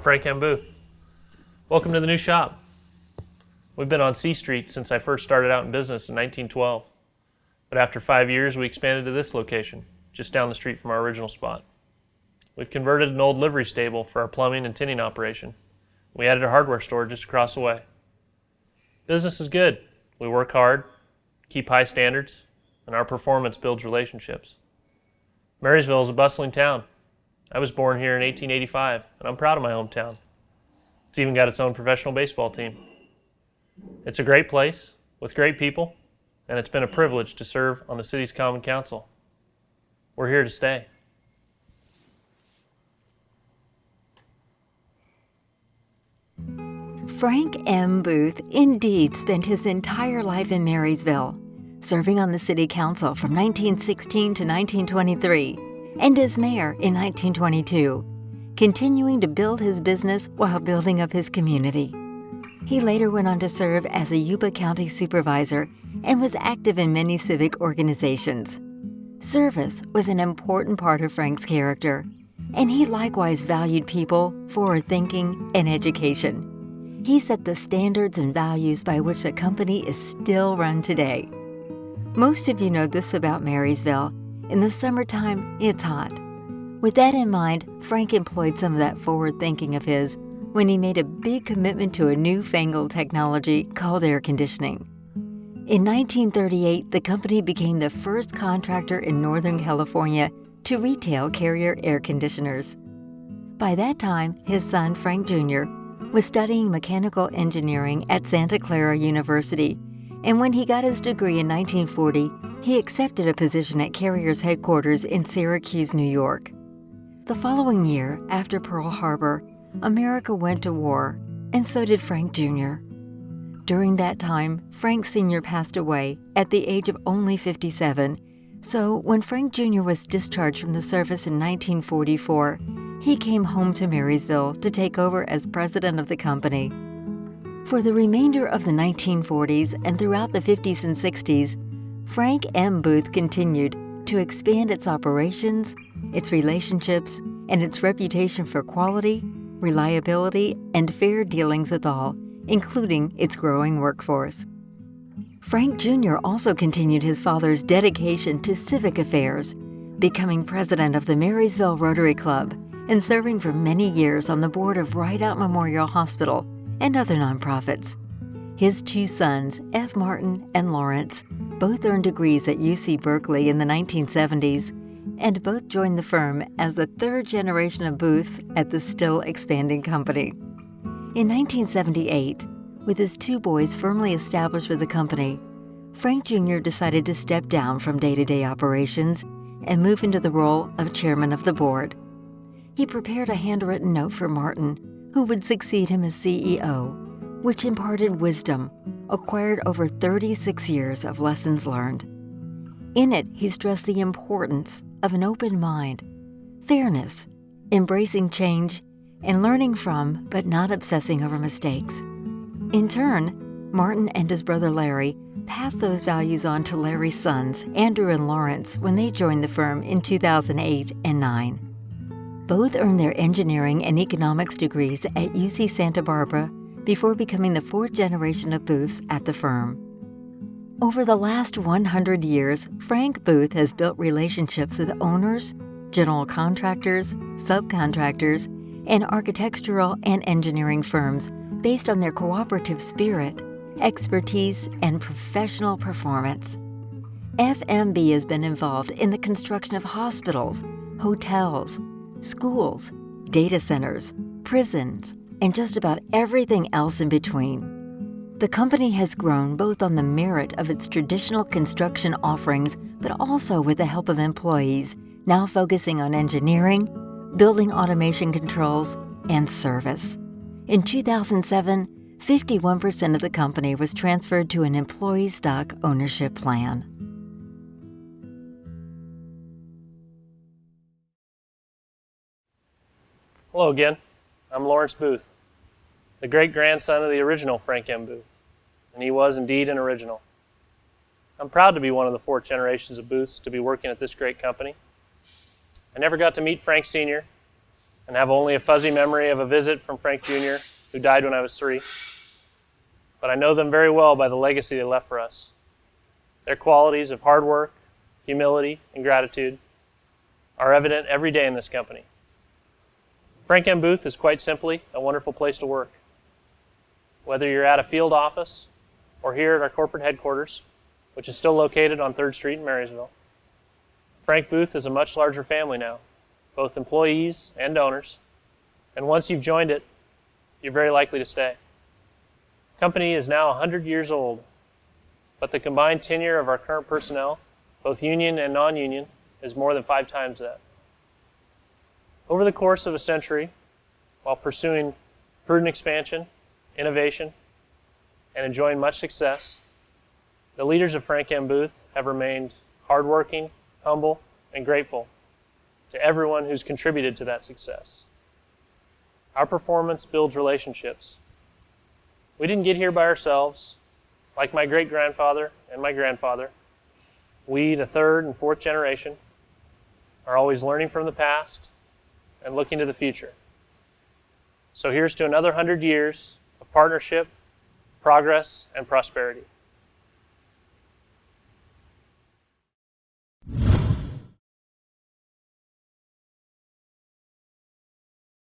Frank M. Booth. Welcome to the new shop. We've been on C Street since I first started out in business in 1912. But after 5 years, we expanded to this location, just down the street from our original spot. We've converted an old livery stable for our plumbing and tinning operation. We added a hardware store just across the way. Business is good. We work hard, keep high standards, and our performance builds relationships. Marysville is a bustling town. I was born here in 1885, and I'm proud of my hometown. It's even got its own professional baseball team. It's a great place with great people, and it's been a privilege to serve on the city's Common Council. We're here to stay. Frank M. Booth indeed spent his entire life in Marysville, serving on the city council from 1916 to 1923, and as mayor in 1922, continuing to build his business while building up his community. He later went on to serve as a Yuba County supervisor and was active in many civic organizations. Service was an important part of Frank's character, and he likewise valued people, forward thinking, and education. He set the standards and values by which the company is still run today. Most of you know this about Marysville. In the summertime, it's hot. With that in mind, Frank employed some of that forward thinking of his when he made a big commitment to a newfangled technology called air conditioning. In 1938, the company became the first contractor in Northern California to retail Carrier air conditioners. By that time, his son, Frank Jr., was studying mechanical engineering at Santa Clara University, and when he got his degree in 1940, he accepted a position at Carrier's headquarters in Syracuse, New York. The following year, after Pearl Harbor, America went to war, and so did Frank Jr. During that time, Frank Sr. passed away at the age of only 57, so when Frank Jr. was discharged from the service in 1944, he came home to Marysville to take over as president of the company. For the remainder of the 1940s and throughout the 50s and 60s, Frank M. Booth continued to expand its operations, its relationships, and its reputation for quality, reliability, and fair dealings with all, including its growing workforce. Frank Jr. also continued his father's dedication to civic affairs, becoming president of the Marysville Rotary Club and serving for many years on the board of Rideout Memorial Hospital and other nonprofits. His two sons, F. Martin and Lawrence, both earned degrees at UC Berkeley in the 1970s, and both joined the firm as the third generation of Booths at the still expanding company. In 1978, with his two boys firmly established with the company, Frank Jr. decided to step down from day-to-day operations and move into the role of chairman of the board. He prepared a handwritten note for Martin, who would succeed him as CEO, which imparted wisdom acquired over 36 years of lessons learned. In it, he stressed the importance of an open mind, fairness, embracing change, and learning from but not obsessing over mistakes. In turn, Martin and his brother Larry passed those values on to Larry's sons, Andrew and Lawrence, when they joined the firm in 2008 and 2009. Both earned their engineering and economics degrees at UC Santa Barbara before becoming the fourth generation of Booths at the firm. Over the last 100 years, Frank Booth has built relationships with owners, general contractors, subcontractors, and architectural and engineering firms based on their cooperative spirit, expertise, and professional performance. FMB has been involved in the construction of hospitals, hotels, schools, data centers, prisons, and just about everything else in between. The company has grown both on the merit of its traditional construction offerings, but also with the help of employees, now focusing on engineering, building automation controls, and service. In 2007, 51% of the company was transferred to an employee stock ownership plan. Hello again. I'm Lawrence Booth, the great-grandson of the original Frank M. Booth, and he was indeed an original. I'm proud to be one of the fourth generations of Booths to be working at this great company. I never got to meet Frank Sr., and have only a fuzzy memory of a visit from Frank Jr., who died when I was 3. But I know them very well by the legacy they left for us. Their qualities of hard work, humility, and gratitude are evident every day in this company. Frank M. Booth is quite simply a wonderful place to work. Whether you're at a field office or here at our corporate headquarters, which is still located on 3rd Street in Marysville, Frank Booth is a much larger family now, both employees and owners, and once you've joined it, you're very likely to stay. The company is now 100 years old, but the combined tenure of our current personnel, both union and non-union, is more than 5 times that. Over the course of a century, while pursuing prudent expansion, innovation, and enjoying much success, the leaders of Frank M. Booth have remained hardworking, humble, and grateful to everyone who's contributed to that success. Our performance builds relationships. We didn't get here by ourselves. Like my great-grandfather and my grandfather, we, the 3rd and 4th generation, are always learning from the past and looking to the future. So here's to another 100 years of partnership, progress, and prosperity.